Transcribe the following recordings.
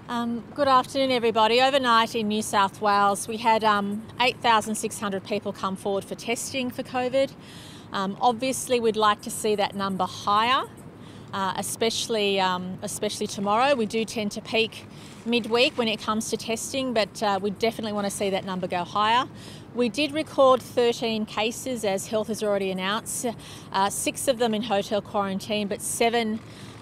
Good afternoon, everybody. Overnight in New South Wales, we had 8,600 people come forward for testing for COVID. Obviously, we'd like to see that number higher, especially tomorrow. We do tend to peak midweek when it comes to testing, but we definitely want to see that number go higher. We did record 13 cases, as Health has already announced, 6 of them in hotel quarantine, but 7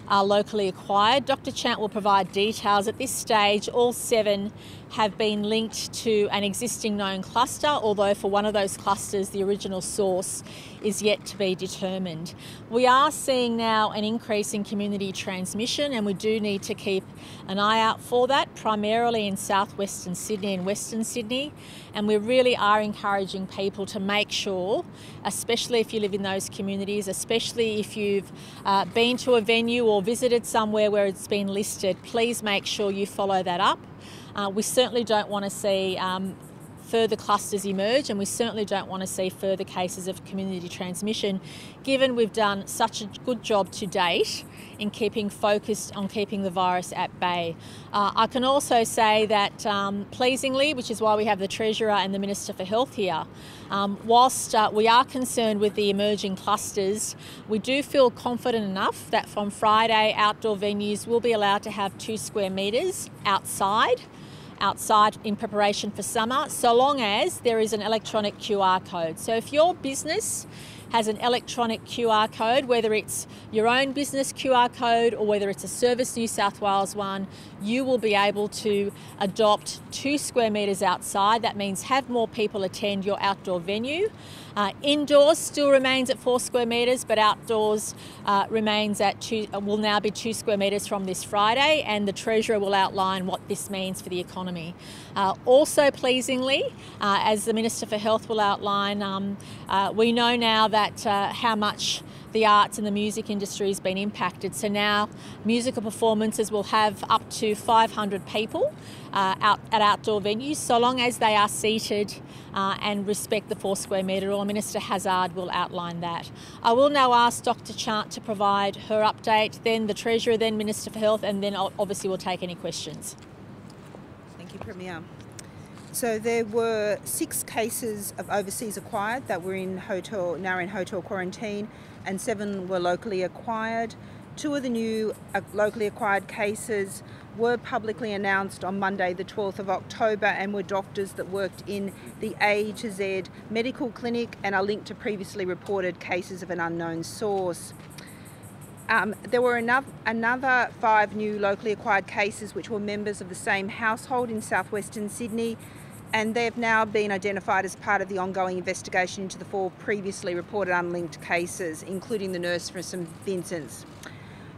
are locally acquired. Dr. Chant will provide details. At this stage, all 7 have been linked to an existing known cluster, although for one of those clusters, the original source is yet to be determined. We are seeing now an increase in community transmission, and we do need to keep an eye out for that, primarily in southwestern Sydney and Western Sydney. And we really are encouraging people to make sure, especially if you live in those communities, especially if you've been to a venue or visited somewhere where it's been listed, please make sure you follow that up. We certainly don't want to see further clusters emerge, and we certainly don't want to see further cases of community transmission, given we've done such a good job to date in keeping focused on keeping the virus at bay. I can also say that pleasingly, which is why we have the Treasurer and the Minister for Health here, whilst we are concerned with the emerging clusters, we do feel confident enough that from Friday, outdoor venues will be allowed to have 2 square metres outside in preparation for summer, so long as there is an electronic QR code. So if your business has an electronic QR code, whether it's your own business QR code or whether it's a Service New South Wales one, you will be able to adopt 2 square metres outside. That means have more people attend your outdoor venue. Indoors still remains at 4 square metres, but outdoors remains at 2, will now be 2 square metres from this Friday, and the Treasurer will outline what this means for the economy. Also pleasingly, as the Minister for Health will outline, we know now that how much the arts and the music industry has been impacted. So now musical performances will have up to 500 people out at outdoor venues, so long as they are seated and respect the 4 square metre rule. Minister Hazzard will outline that. I will now ask Dr. Chant to provide her update, then the Treasurer, then Minister for Health, and then obviously we'll take any questions. Thank you, Premier. So there were 6 cases of overseas acquired that were now in hotel quarantine, and 7 were locally acquired. 2 of the new locally acquired cases were publicly announced on Monday the 12th of October and were doctors that worked in the A to Z medical clinic and are linked to previously reported cases of an unknown source. There were another 5 new locally acquired cases which were members of the same household in southwestern Sydney, and they have now been identified as part of the ongoing investigation into the 4 previously reported unlinked cases, including the nurse from St Vincent's.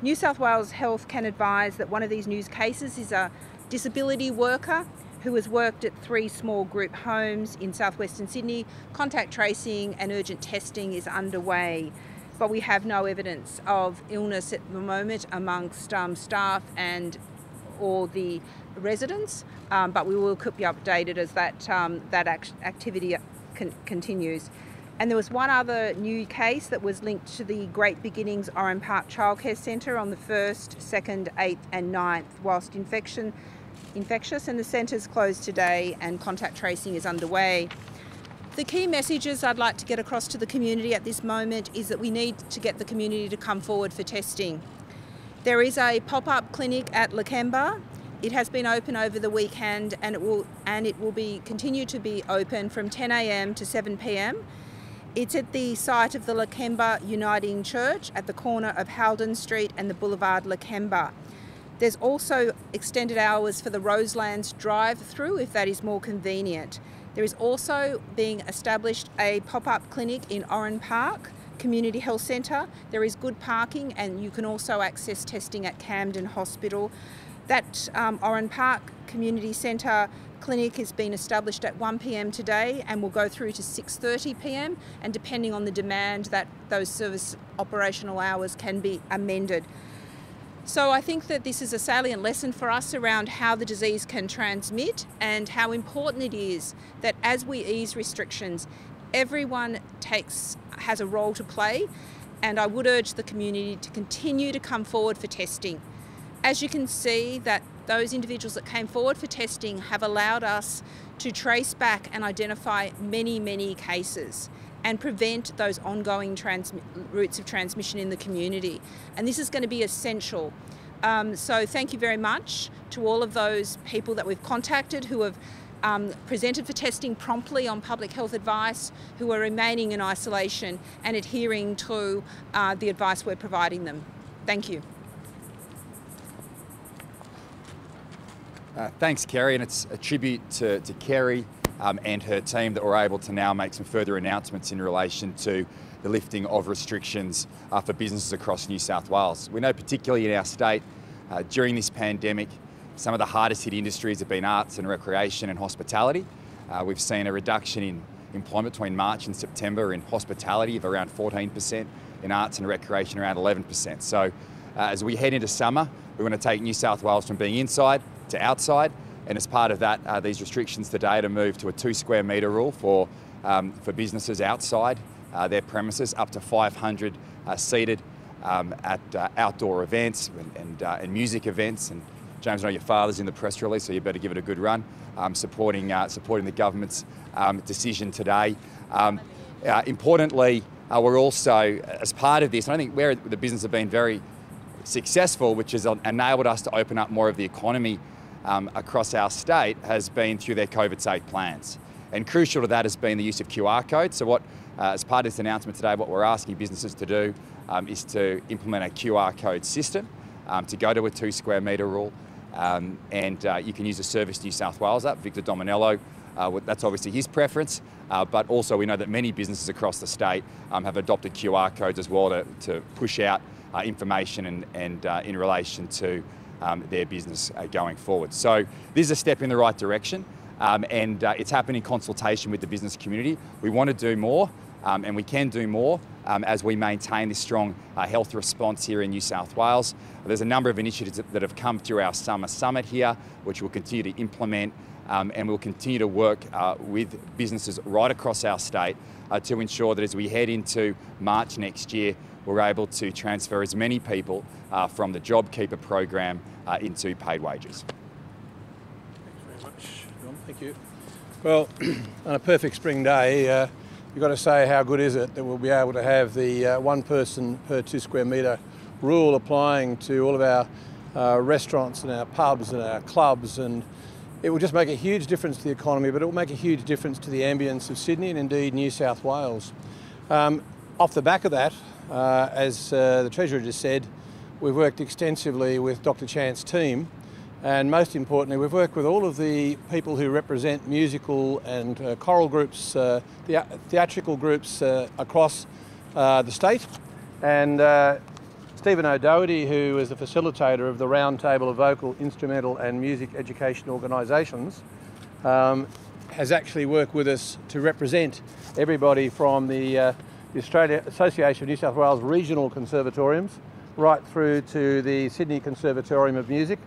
New South Wales Health can advise that one of these new cases is a disability worker who has worked at 3 small group homes in southwestern Sydney. Contact tracing and urgent testing is underway, but we have no evidence of illness at the moment amongst staff and or the residents, but we will keep you updated as that activity continues. And there was one other new case that was linked to the Great Beginnings Oran Park Childcare Centre on the 1st, 2nd, 8th and 9th, whilst infectious, and the centre's closed today and contact tracing is underway. The key messages I'd like to get across to the community at this moment is that we need to get the community to come forward for testing. There is a pop-up clinic at Lakemba. It has been open over the weekend, and it will continue to be open from 10 a.m. to 7 p.m. It's at the site of the Lakemba Uniting Church at the corner of Haldon Street and the Boulevard Lakemba. There's also extended hours for the Roselands drive-through if that is more convenient. There is also being established a pop-up clinic in Oran Park Community Health Centre. There is good parking, and you can also access testing at Camden Hospital. That Oran Park Community Centre clinic has been established at 1 p.m. today and will go through to 6:30 p.m. and depending on the demand, those service operational hours can be amended. So I think that this is a salient lesson for us around how the disease can transmit and how important it is that as we ease restrictions, everyone has a role to play, and I would urge the community to continue to come forward for testing. As you can see, that those individuals that came forward for testing have allowed us to trace back and identify many, many cases and prevent those ongoing routes of transmission in the community. And this is going to be essential. So thank you very much to all of those people that we've contacted who have presented for testing promptly on public health advice, who are remaining in isolation and adhering to the advice we're providing them. Thank you. Thanks, Kerry, and it's a tribute to Kerry and her team that we're able to now make some further announcements in relation to the lifting of restrictions for businesses across New South Wales. We know particularly in our state, during this pandemic, some of the hardest hit industries have been arts and recreation and hospitality. We've seen a reduction in employment between March and September in hospitality of around 14%, in arts and recreation around 11%. So as we head into summer, we want to take New South Wales from being inside to outside, and as part of that, these restrictions today to move to a 2 square metre rule for businesses outside their premises, up to 500 seated at outdoor events and music events. And James, I know your father's in the press release, so you better give it a good run, supporting the government's decision today. Importantly, we're also, as part of this, and I think where the business have been very successful, which has enabled us to open up more of the economy across our state, has been through their COVID safe plans. And crucial to that has been the use of QR codes. So as part of this announcement today, what we're asking businesses to do is to implement a QR code system to go to a 2 square metre rule. And you can use the Service New South Wales app. Victor Dominello, that's obviously his preference, but also we know that many businesses across the state have adopted QR codes as well to push out information and in relation to their business going forward. So this is a step in the right direction, and it's happened in consultation with the business community. We want to do more, and we can do more as we maintain this strong health response here in New South Wales. There's a number of initiatives that have come through our summer summit here, which we'll continue to implement, and we'll continue to work with businesses right across our state to ensure that as we head into March next year, we're able to transfer as many people from the JobKeeper program into paid wages. Thanks very much, John. Thank you. Well, on a perfect spring day, you've got to say how good is it that we'll be able to have the 1 person per 2 square metre rule applying to all of our restaurants and our pubs and our clubs, and it will just make a huge difference to the economy, but it will make a huge difference to the ambience of Sydney and indeed New South Wales. Off the back of that, as the Treasurer just said, we've worked extensively with Dr. Chan's team, and most importantly, we've worked with all of the people who represent musical and choral groups, theatrical groups across the state. And Stephen O'Doherty, who is the facilitator of the Roundtable of Vocal, Instrumental and Music Education Organisations, has actually worked with us to represent everybody from the Australia Association of New South Wales Regional Conservatoriums right through to the Sydney Conservatorium of Music,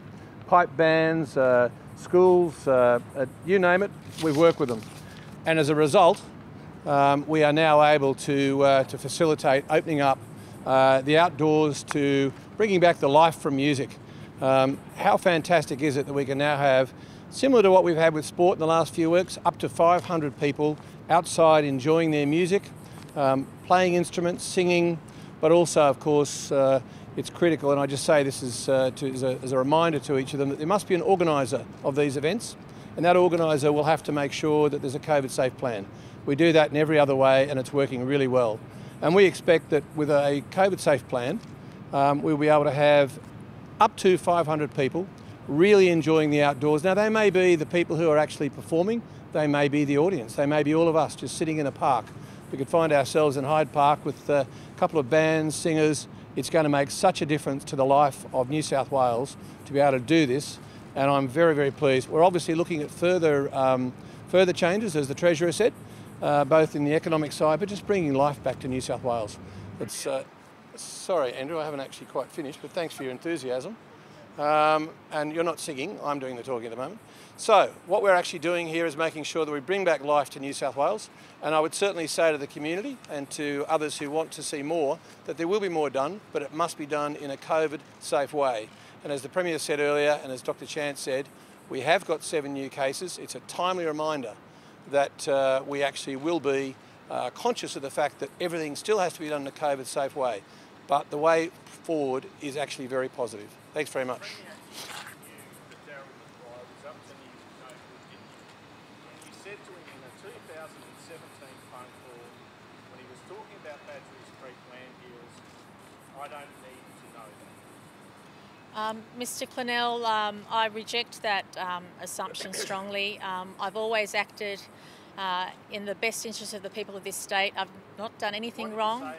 pipe bands, schools, you name it, we work with them. And as a result, we are now able to facilitate opening up the outdoors, to bringing back the life from music. How fantastic is it that we can now have, similar to what we've had with sport in the last few weeks, up to 500 people outside enjoying their music, playing instruments, singing, but also, of course, it's critical, and I just say this as a reminder to each of them, that there must be an organiser of these events, and that organiser will have to make sure that there's a COVID-safe plan. We do that in every other way, and it's working really well. And we expect that with a COVID-safe plan, we'll be able to have up to 500 people really enjoying the outdoors. Now, they may be the people who are actually performing, they may be the audience, they may be all of us just sitting in a park. We could find ourselves in Hyde Park with a couple of bands, singers. It's going to make such a difference to the life of New South Wales to be able to do this, and I'm very, very pleased. We're obviously looking at further changes, as the Treasurer said, both in the economic side, but just bringing life back to New South Wales. It's, sorry, Andrew, I haven't actually quite finished, but thanks for your enthusiasm. And you're not singing, I'm doing the talking at the moment. So what we're actually doing here is making sure that we bring back life to New South Wales, and I would certainly say to the community and to others who want to see more that there will be more done, but it must be done in a COVID-safe way. And as the Premier said earlier, and as Dr. Chance said, we have got 7 new cases. It's a timely reminder that we actually will be conscious of the fact that everything still has to be done in a COVID-safe way. But the way forward is actually very positive. Thanks very much. Said to him in a 2017 phone call when he was talking about Badgerys Creek land deals, I don't need to know that. Mr. Clennell, I reject that assumption strongly. I've always acted in the best interest of the people of this state. I've not done anything wrong.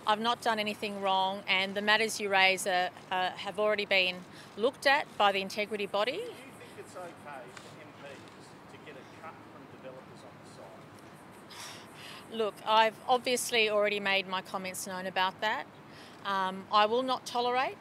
I've not done anything wrong, and the matters you raise have already been looked at by the integrity body. Do you think it's okay for MPs to get a cut from developers on the side? Look, I've obviously already made my comments known about that. I will not tolerate,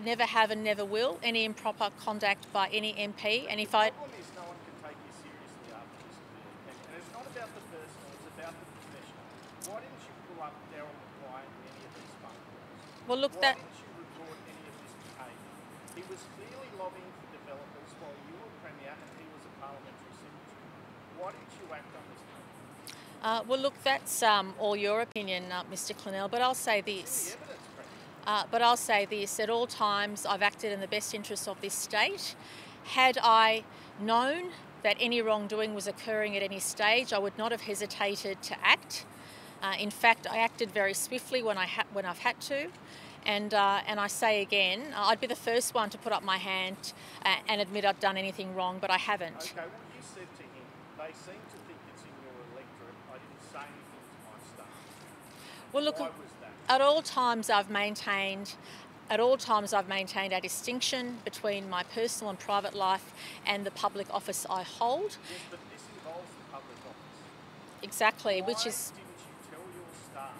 never have and never will, any improper conduct by any MP. And if I... The problem is no one can take you seriously after this event. And it's not about the personal, it's about the professional. Why didn't you pull up Daryl McQuaid in any of these phone calls? Well, look, Why didn't you report any of this behaviour? He was clearly lobbying for developers while you were Premier and he was a parliamentary secretary. Why didn't you act on this matter? well, look, that's all your opinion, Mr. Clennell, but I'll say this. At all times I've acted in the best interests of this state. Had I known that any wrongdoing was occurring at any stage, I would not have hesitated to act. In fact, I acted very swiftly when I've had to. And I say again, I'd be the first one to put up my hand and admit I've done anything wrong, but I haven't. Okay, well, you said to him, they seem to think it's in your electorate. I didn't say anything to my staff. Well, look, Why was that? at all times I've maintained a distinction between my personal and private life and the public office I hold. Yes, but this involves the public office. Exactly, Why which is... didn't you tell your staff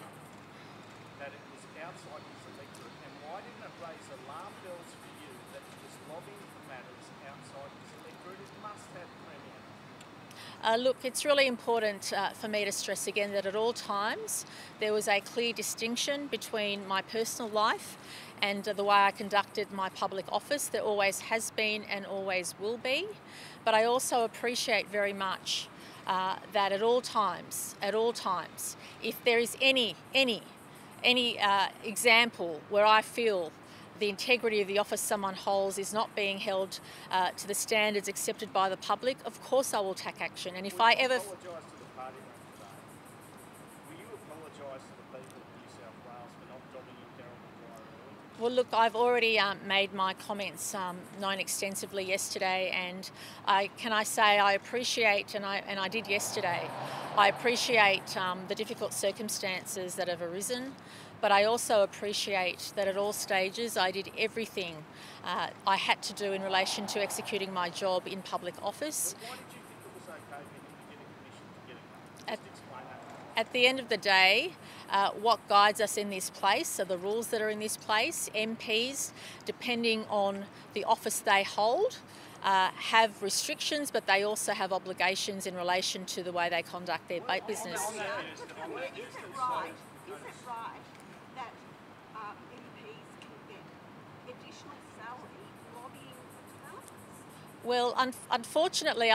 that it was outside his electorate, and why didn't it raise alarm bells for you that he was lobbying for matters outside his electorate? It must have, Premier. Look, it's really important for me to stress again that at all times there was a clear distinction between my personal life and the way I conducted my public office. There always has been and always will be. But I also appreciate very much that at all times, if there is any example where I feel the integrity of the office someone holds is not being held to the standards accepted by the public, of course I will take action. And if I ever... Apologise to the party room today. Will you apologise to the people of New South Wales for not dobbing in Daryl McQuaid early? Well, look, I've already made my comments known extensively yesterday, and I appreciate, and I did yesterday, I appreciate the difficult circumstances that have arisen, but I also appreciate that at all stages I did everything I had to do in relation to executing my job in public office. Why did you think it was okay for him to get a commission to get it done? Just explain that. At the end of the day, what guides us in this place are the rules that are in this place. MPs, depending on the office they hold, have restrictions, but they also have obligations in relation to the way they conduct their business. Is it right that MPs can get additional salary lobbying for developers? Well, unfortunately,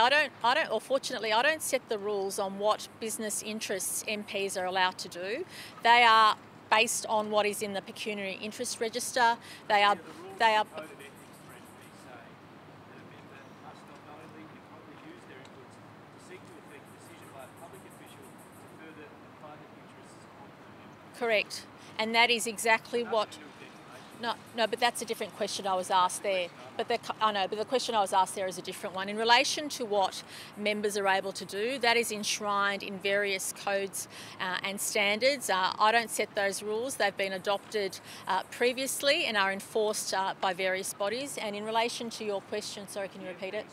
fortunately, I don't set the rules on what business interests MPs are allowed to do. They are based on what is in the pecuniary interest register. They are. Correct, and that is exactly what. No, but that's a different question I was asked there. But the question I was asked there is a different one. In relation to what members are able to do, that is enshrined in various codes and standards. I don't set those rules. They've been adopted previously and are enforced by various bodies. And in relation to your question, sorry, can you repeat it?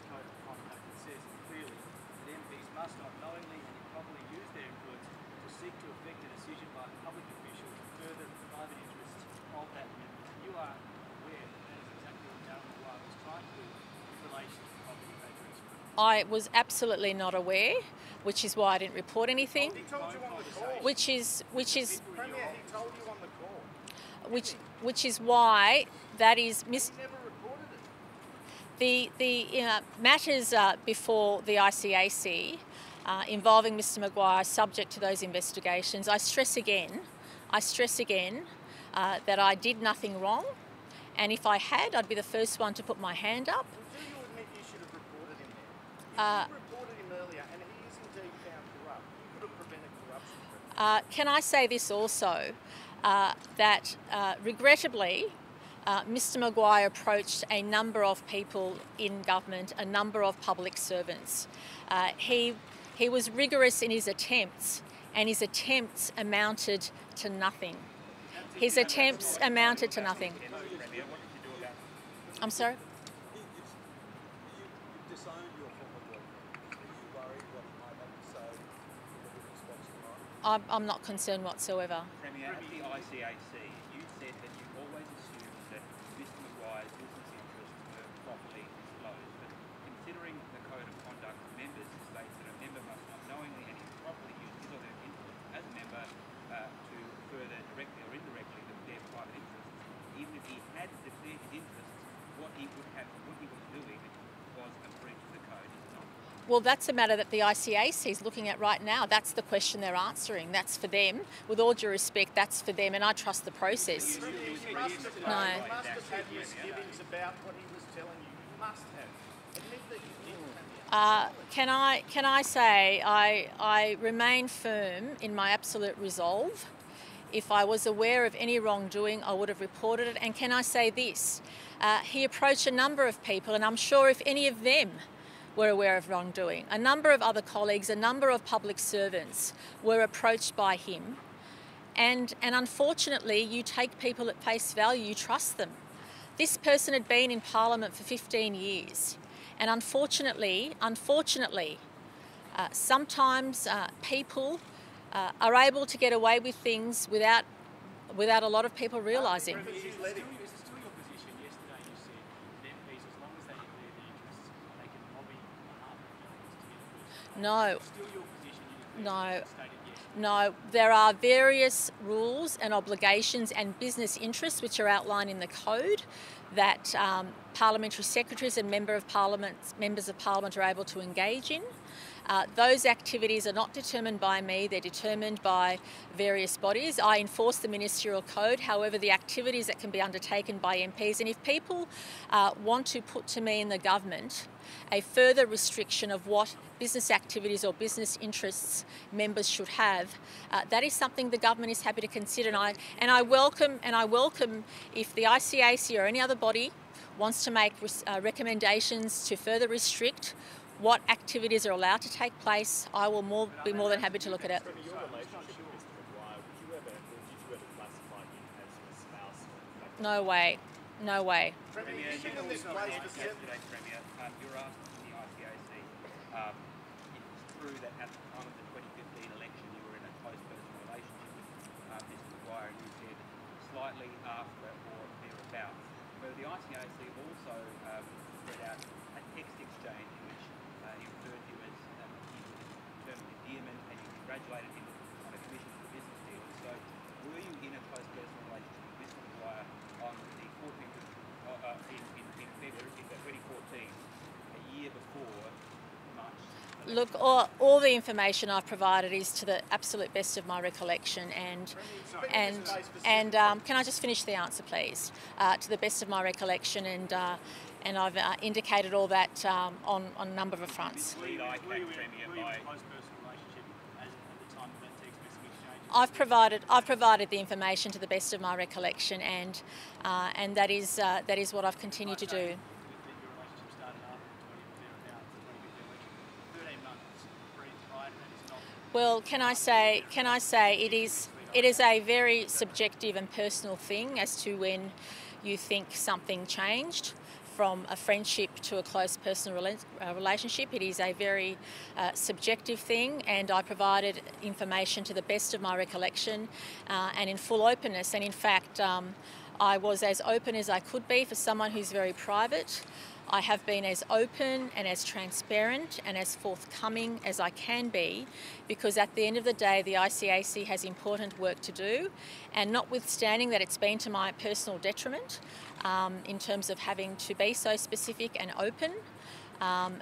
I was absolutely not aware, which is why I didn't report anything. He told you on the call. Which is Premier, he told you on the call. which is why that is He never reported The matters before the ICAC involving Mr Maguire are subject to those investigations. I stress again that I did nothing wrong, and if I had, I'd be the first one to put my hand up. Do you admit you should have reported him there? You reported him earlier, and he is indeed found corrupt. You could have prevented corruption. Can I say this also, that regrettably, Mr Maguire approached a number of people in government, a number of public servants. He was rigorous in his attempts, and his attempts amounted to nothing. His attempts amounted to nothing. I'm sorry? You've disowned your former boyfriend. Are you worried what he might have to say in the response tonight? I'm not concerned whatsoever. Premier, at the ICAC, you said that you always assumed that Mr Maguire's business interests were properly disclosed, but considering the Code of Conduct, members state that a member must not knowingly and improperly use his or their influence as a member to further directly or indirectly their private interests. Even if he had declared his interests, what he was doing was a breach of the code, is it not? Well, that's a matter that the ICAC is looking at right now. That's the question they're answering. That's for them. With all due respect, that's for them, and I trust the process. You must have had misgivings about what he was telling you. You must have. Admit that you did. Can I say I remain firm in my absolute resolve. If I was aware of any wrongdoing, I would have reported it. And can I say this? He approached a number of people, and I'm sure if any of them were aware of wrongdoing, a number of other colleagues, a number of public servants were approached by him. And unfortunately, you take people at face value, you trust them. This person had been in Parliament for 15 years. And unfortunately, sometimes people are able to get away with things without a lot of people realising. Is it still your position? Yesterday you said that MPs, as long as they declare their interests, they can lobby on behalf of the others to get a No. Still your position? No. Stated yes. No, there are various rules and obligations and business interests which are outlined in the code that parliamentary secretaries and members of parliament are able to engage in. Those activities are not determined by me, they're determined by various bodies. I enforce the ministerial code, however the activities that can be undertaken by MPs, and if people want to put to me in the government a further restriction of what business activities or business interests members should have, that is something the government is happy to consider, and I welcome if the ICAC or any other body wants to make recommendations to further restrict what activities are allowed to take place. I will be more than happy to look at it. From your relationship with Mr Maguire, did you ever classify him as a spouse? No way. No way. Premier, yesterday, Premier, you were asked in the ICAC, it's true that at the time of the 2015 election you were in a close personal relationship with Mr Maguire, and you said slightly after or thereabouts. But the ICAC also read out a text exchange in which he referred to you as term of endearment, and you congratulated him on a commission for the business deal. So were you in a close personal relationship with Mr Maguire on the 14th in February 2014, a year before March? Look, all the information I've provided is to the absolute best of my recollection, and can I just finish the answer, please? To the best of my recollection, and I've indicated all that on a number of fronts. Were you in a close personal relationship at the time of that text message exchange? I've provided the information to the best of my recollection, and that is what I've continued to do. Your relationship started after the 2015 election, 13 months prior to that is not. Well, can I say it is a very subjective and personal thing as to when you think something changed from a friendship to a close personal relationship. It is a very subjective thing, and I provided information to the best of my recollection and in full openness. And in fact, I was as open as I could be for someone who's very private. I have been as open and as transparent and as forthcoming as I can be, because at the end of the day the ICAC has important work to do, and notwithstanding that it's been to my personal detriment in terms of having to be so specific and open,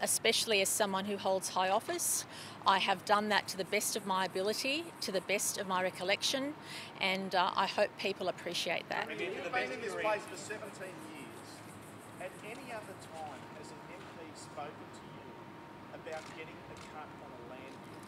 especially as someone who holds high office, I have done that to the best of my ability, to the best of my recollection, and I hope people appreciate that. You've been in this place for 17 years. At any other time has an MP spoken to you about getting a cut on a land deal?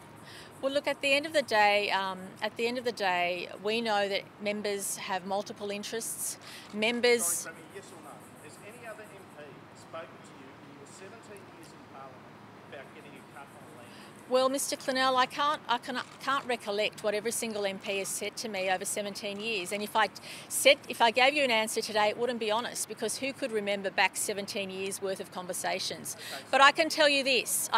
Well, look, at the end of the day, we know that members have multiple interests. Members. Sorry, Premier, yes or no? Has any other MP spoken to you in your 17 years in Parliament about getting a cut on a land deal? Well, Mr. Clennell, I can't recollect what every single MP has said to me over 17 years. And if I gave you an answer today, it wouldn't be honest, because who could remember back 17 years worth of conversations? But I can tell you this,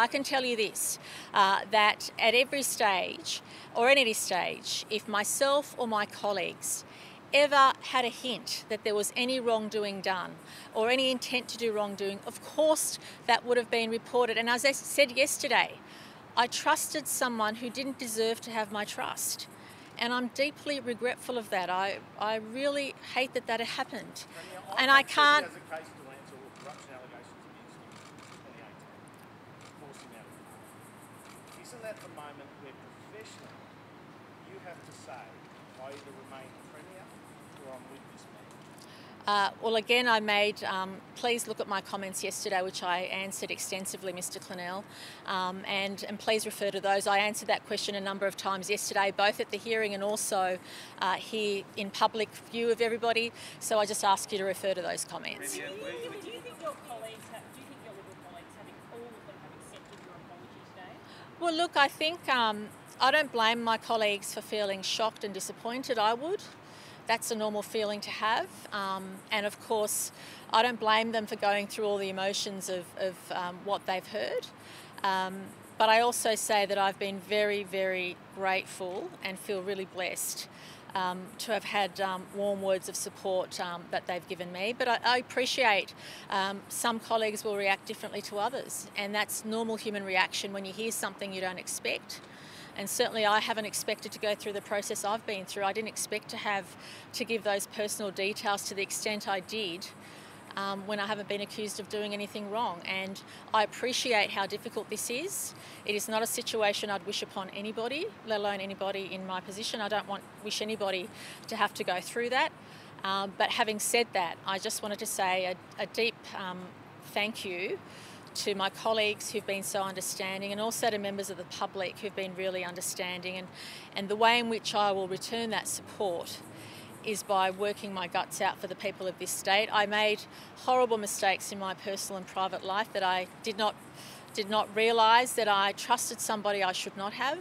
that at every stage, or at any stage, if myself or my colleagues ever had a hint that there was any wrongdoing done or any intent to do wrongdoing, of course that would have been reported. And as I said yesterday, I trusted someone who didn't deserve to have my trust, and I'm deeply regretful of that. I really hate that that happened, and I can't. Has a case to answer all corruption allegations against him in 2018, forced him out of Parliament. Isn't that the moment where professionally you have to say, I either remain Premier or I'm with this man? Well, again, I made, please look at my comments yesterday, which I answered extensively, Mr. Clennell, and please refer to those. I answered that question a number of times yesterday, both at the hearing and also here in public view of everybody, so I just ask you to refer to those comments. Do you think your Liberal colleagues have all of them have accepted your apology today? Well, look, I think I don't blame my colleagues for feeling shocked and disappointed. I would. That's a normal feeling to have, and of course I don't blame them for going through all the emotions of what they've heard, but I also say that I've been very, very grateful and feel really blessed to have had warm words of support that they've given me. But I appreciate some colleagues will react differently to others, and that's normal human reaction when you hear something you don't expect. And certainly I haven't expected to go through the process I've been through. I didn't expect to have to give those personal details to the extent I did when I haven't been accused of doing anything wrong. And I appreciate how difficult this is. It is not a situation I'd wish upon anybody, let alone anybody in my position. I don't wish anybody to have to go through that. But having said that, I just wanted to say a deep thank you to my colleagues who've been so understanding, and also to members of the public who've been really understanding. And the way in which I will return that support is by working my guts out for the people of this state. I made horrible mistakes in my personal and private life that I did not realise, that I trusted somebody I should not have,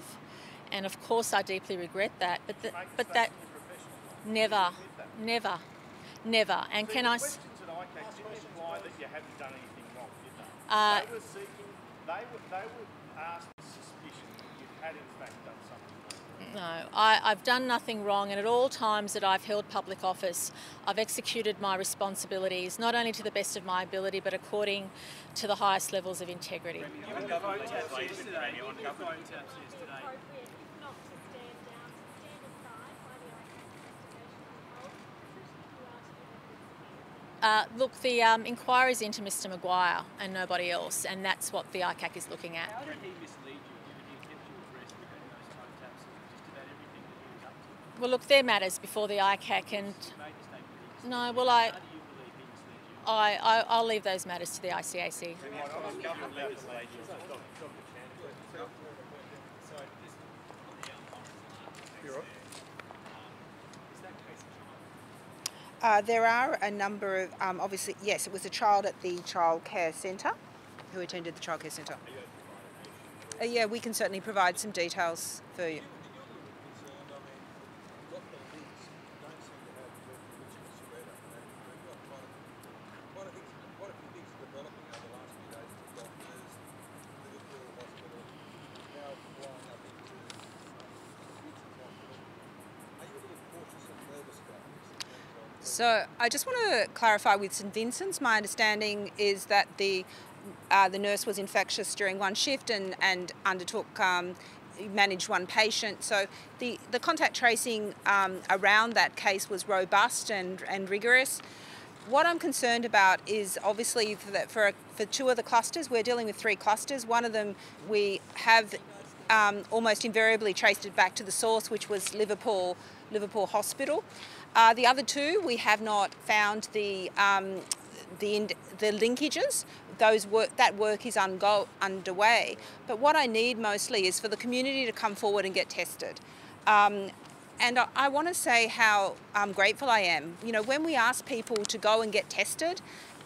and of course I deeply regret that. But that never. And can I? Questions that I came didn't imply that you hadn't done anything wrong, did they? They were asked with suspicion that you had in fact done something wrong. No, I've done nothing wrong, and at all times that I've held public office, I've executed my responsibilities, not only to the best of my ability, but according to the highest levels of integrity. Given the phone taps yesterday, Look, the inquiry's into Mr Maguire and nobody else, and that's what the ICAC is looking at. How did he mislead you, given he kept you abreast regarding those phone taps and just about everything that he was up to? Well, look, they're matters before the ICAC, and no, well, How do you believe he misled you? I'll leave those matters to the ICAC. There are a number of, obviously, yes, it was a child at the childcare centre who attended the childcare centre. Yeah, we can certainly provide some details for you. So I just want to clarify with St Vincent's. My understanding is that the nurse was infectious during one shift and undertook managed one patient. So the contact tracing around that case was robust and rigorous. What I'm concerned about is obviously for two of the clusters, we're dealing with 3 clusters. One of them we have almost invariably traced it back to the source, which was Liverpool Hospital. The other 2, we have not found the linkages. That work is underway. But what I need mostly is for the community to come forward and get tested. And I want to say how grateful I am. You know, when we ask people to go and get tested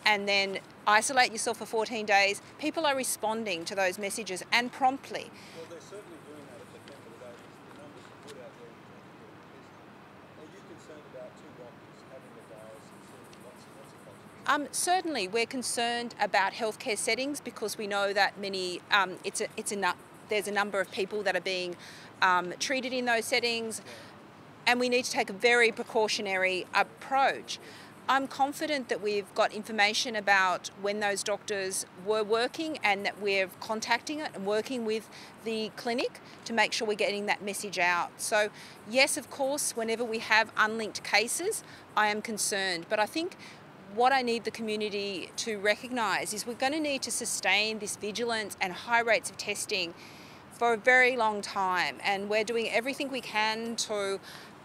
and then isolate yourself for 14 days, people are responding to those messages and promptly. Well, they're certainly doing that at the end of the day. The numbers are good out there in terms of getting tested. Are you concerned about 2 doctors having the virus and seeing lots and lots of patients? Certainly, we're concerned about healthcare settings because we know that there's a number of people that are being treated in those settings. And we need to take a very precautionary approach. I'm confident that we've got information about when those doctors were working and that we're contacting it and working with the clinic to make sure we're getting that message out. So yes, of course, whenever we have unlinked cases, I am concerned. But I think what I need the community to recognise is we're going to need to sustain this vigilance and high rates of testing for a very long time. And we're doing everything we can to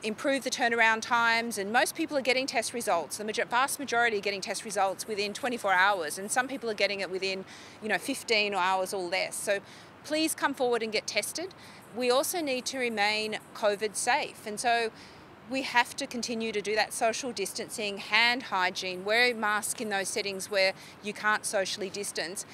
improve the turnaround times, and most people are getting test results. The vast majority are getting test results within 24 hours, and some people are getting it within 15 hours or less. So please come forward and get tested. We also need to remain COVID safe, and so we have to continue to do that social distancing, hand hygiene, wear a mask in those settings where you can't socially distance.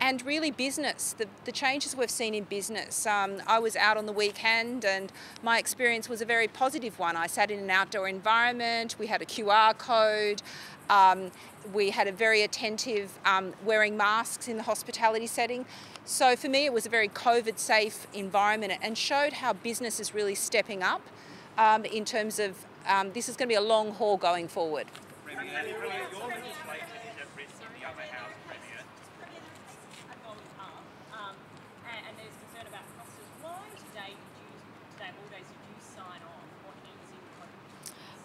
And really business, the changes we've seen in business. I was out on the weekend and my experience was a very positive one. I sat in an outdoor environment, we had a QR code, we had a very attentive wearing masks in the hospitality setting. So for me it was a very COVID safe environment and showed how business is really stepping up in terms of this is going to be a long haul going forward.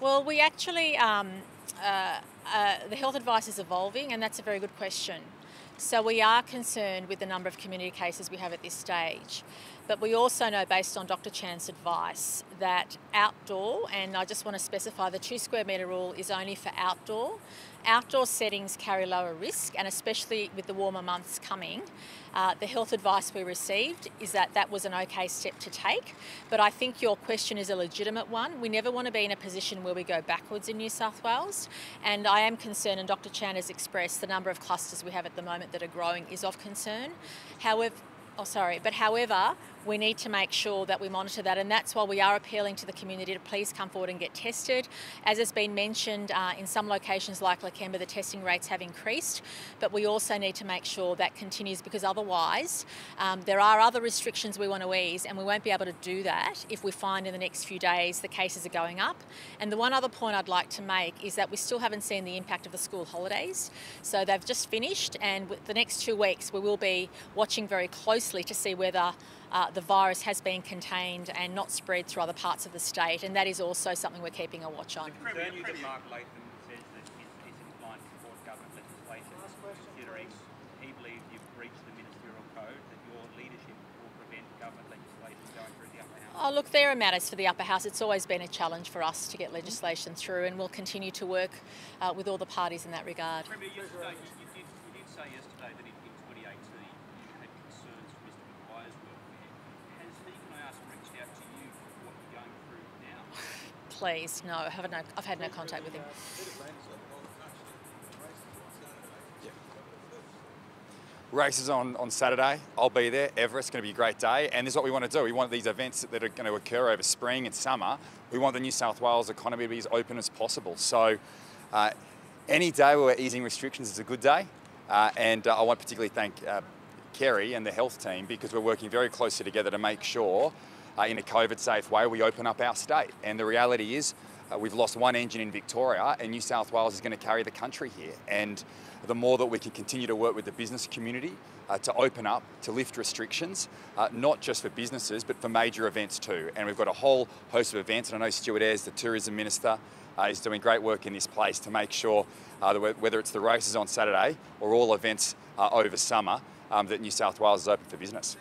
Well, we actually, the health advice is evolving, and that's a very good question. So we are concerned with the number of community cases we have at this stage. But we also know, based on Dr. Chan's advice, that outdoor, and I just want to specify the 2 square metre rule is only for outdoor. Outdoor settings carry lower risk, and especially with the warmer months coming, the health advice we received is that that was an okay step to take. But I think your question is a legitimate one. We never want to be in a position where we go backwards in New South Wales. And I am concerned, and Dr. Chan has expressed, the number of clusters we have at the moment that are growing is of concern. However, we need to make sure that we monitor that, and that's why we are appealing to the community to please come forward and get tested. As has been mentioned, in some locations like Lakemba, the testing rates have increased, but we also need to make sure that continues, because otherwise there are other restrictions we want to ease, and we won't be able to do that if we find in the next few days the cases are going up. And the one other point I'd like to make is that we still haven't seen the impact of the school holidays. So they've just finished, and the next 2 weeks we will be watching very closely to see whether the virus has been contained and not spread through other parts of the state, and that is also something we're keeping a watch on. Concern you that Mark Latham says that he's inclined to support government legislation, considering he believes you've breached the ministerial code, that your leadership will prevent government legislation going through the upper house? Oh, look, there are matters for the upper house. It's always been a challenge for us to get legislation through, and we'll continue to work with all the parties in that regard. Premier, you did say yesterday that in 2018 you had concerns for Mr Maguire's welfare. Has he, can I ask, reached out to you for what you're going through now? Please, no, I've had no contact with him. Race is on Saturday. I'll be there. Everest, going to be a great day. And this is what we want to do. We want these events that are going to occur over spring and summer. We want the New South Wales economy to be as open as possible. So any day where we're easing restrictions is a good day. And I want to particularly thank Kerry and the health team, because we're working very closely together to make sure in a COVID safe way we open up our state. And the reality is we've lost one engine in Victoria, and New South Wales is going to carry the country here. And the more that we can continue to work with the business community to open up, to lift restrictions, not just for businesses, but for major events too. And we've got a whole host of events, and I know Stuart Ayres, the Tourism Minister, is doing great work in this place to make sure that whether it's the races on Saturday or all events over summer, that New South Wales is open for business.